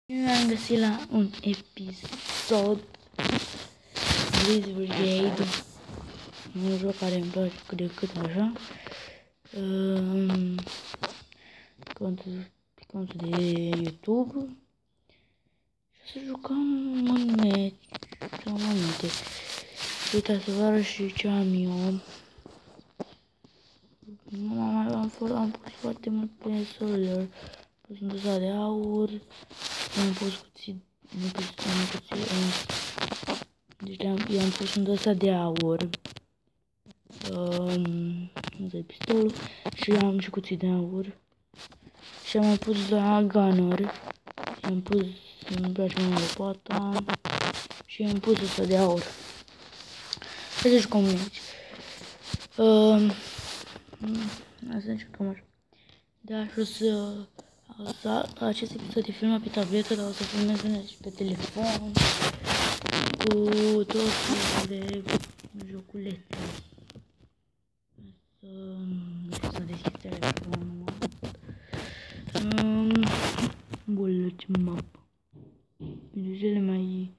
Eu am găsit la un episod Blizz Brigade, un joc care îmi place cât de cât așa. Contul de YouTube. Și să jucăm un meci sau mai multe. Uitați să vă arăt și ce am eu. Am pus foarte mult pe solar. Am pus un dosar de aur. Am pus cuțit. Deci i-am pus un dosar de aur. De pistolul. Și am și cuțit de aur. Și am pus la gunner. Am pus, îmi place mai mult lopata. Și am pus ăsta de aur. Hai să jucăm aici. Asta încercăm așa. Da, și o să acest episod e filmat pe tabletă, dar o să filmez și pe telefon. Cu tot felul de joculete. Să deschid telefonul. Bullet map. De cele mai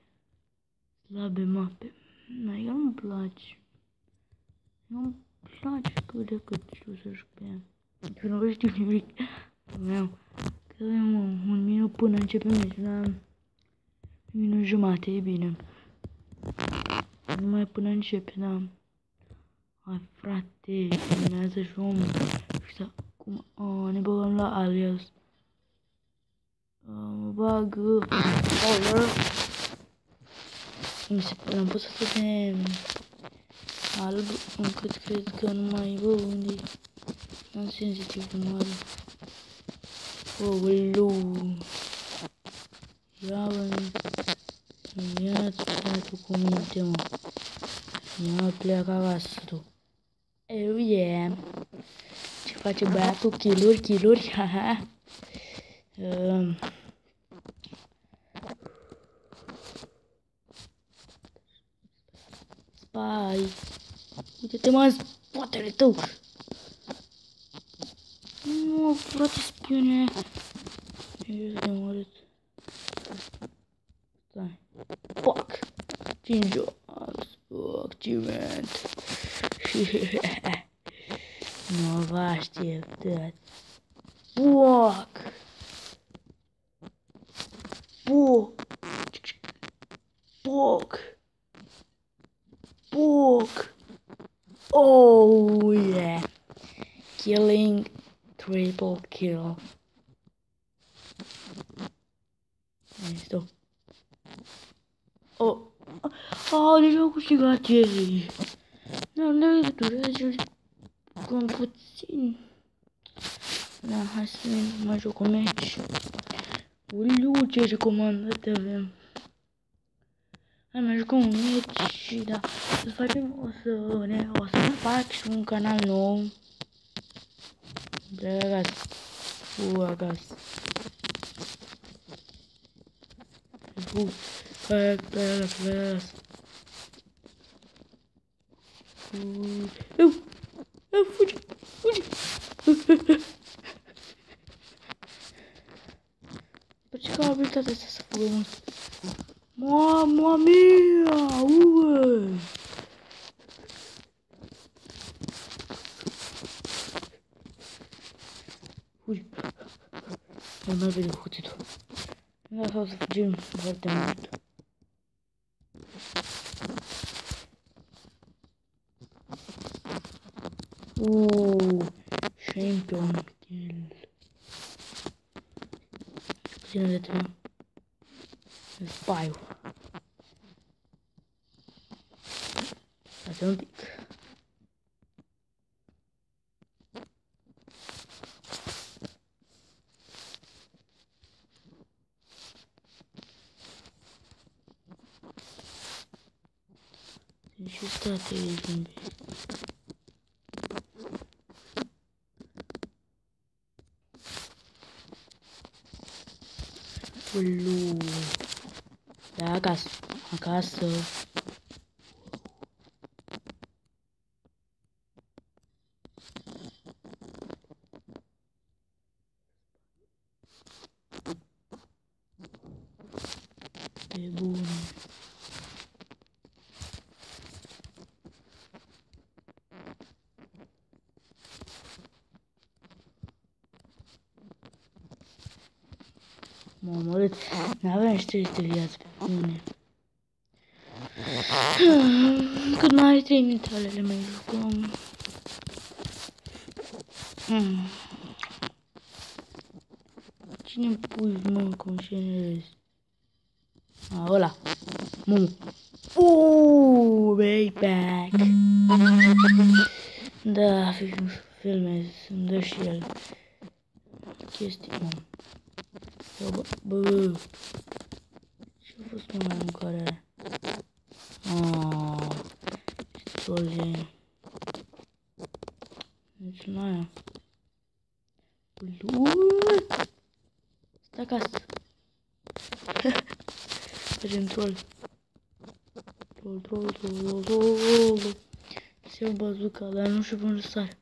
slabe mape. Mai nu-mi place. Nu-mi place cât de cât știu să joc pe ea. Că nu știu nimic. Că avem un minut până începe meciul, la un minut jumate, e bine. Numai până începe, da. Hai frate, filmează și om. Și acum, ne băgăm la alias. Mă bag. L-am pus atât de alb încât cred că nu mai văd unde am senzitiv mare. Ia-ți pleacă cu minte, mă. Ia pleacă acasă, tu. Oh, yeah. Ce face băiatul? Kill-uri, haha. Spy. Uite-te, mă, în spatele tău. Nu, frate, spione. E de omorât. Stai. Fuck. 5 activament. Nu vă așteptați. Fuck. Fuck. Oh yeah. Killing. Triple kill. Stop. Oh, deci au câștigat ei. Nu durează cam puțin. Da, hai să mai joc un meci. Uliu, ce recomandate avem. Hai mai jucăm un meci și da, să facem, o să fac și un canal nou. Dragați. Acasă. Plegas. Fugi. Pe ce ca abilitatea asta să fugă mult? Mamma mia! Fugi. Nu mai vede cu cuțitul. Da, sau să fugim foarte mult. Champion kill. Puțin de trebuie. Spy-ul. Asta un pic. Și strategii zombi. Ulu. Da, acasă. Pe bune. M-a omorât. N-aveam și 300 viață pe bune. Cât mai are 3 minute alele mai jucăm. Cine pui, mă, cum și enerezi? Ăla. Mumu. Back. Da, filmez, îmi dă și el chestii, mă. Bă. Ce-a fost mă la mâncare? Ce trole. Deci nu aia. Stai acasă. Facem troll. Troll. Se iau bazuca, dar nu știu până sare.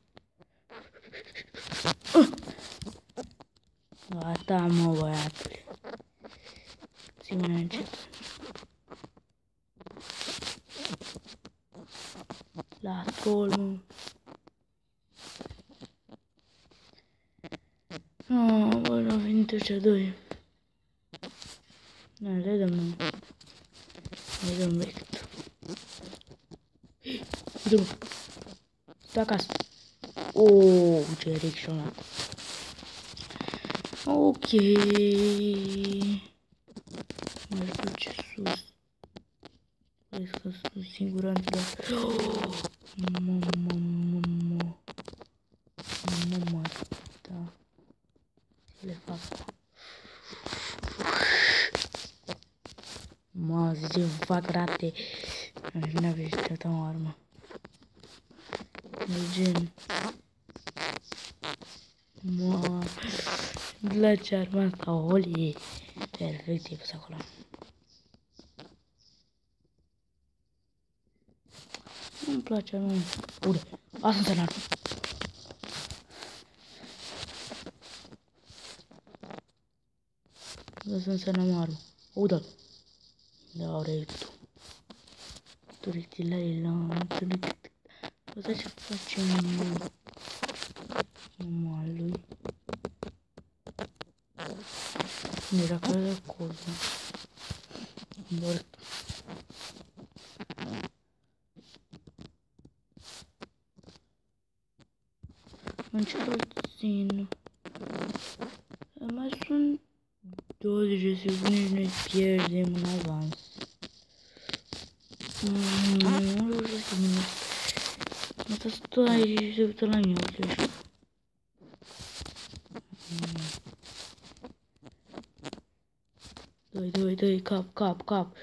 Gata, mă, băiatule. Ține încet. La troll, mă. Bă, au venit ăștia doi. Da, le dăm, mă. Le dăm direct. Uite, mă. Stai acasă. Ce reacționat. Ok. M-aș duce sus. Vezi că sunt siguranță, dar... Mamă, da. Ce le fac? Mă, zice, fac rate. Nu aveți tata o armă. Gen. Mă, îmi place arma asta, oli. Perfect, e pus acolo. Nu-mi place arma. Uite, asta înseamnă armă. Asta înseamnă armă. Uite-l. Da, rectul. Turictilalila, Asta ce facem numai lui. Nu era că era coză. Mort. Început puțin. Mai sunt 20 de secunde și noi pierdem în avans. Nu știu să mă asta stai și se uită la mine, uite. Doi, cap.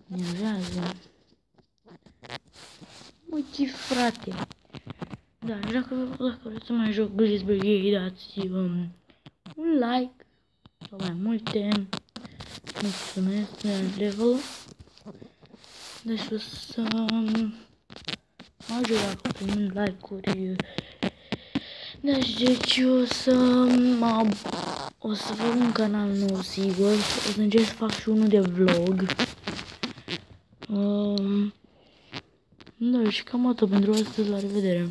Nervează. Uite, frate. Da, dacă vreți să mai joc Glizberg, dați un like sau mai multe. Mulțumesc de level. Deci o să mă ajut dacă primim like-uri. Deci o să fac un canal nou, sigur. O să încerc să fac și unul de vlog. Da, și cam atât pentru astăzi. La revedere!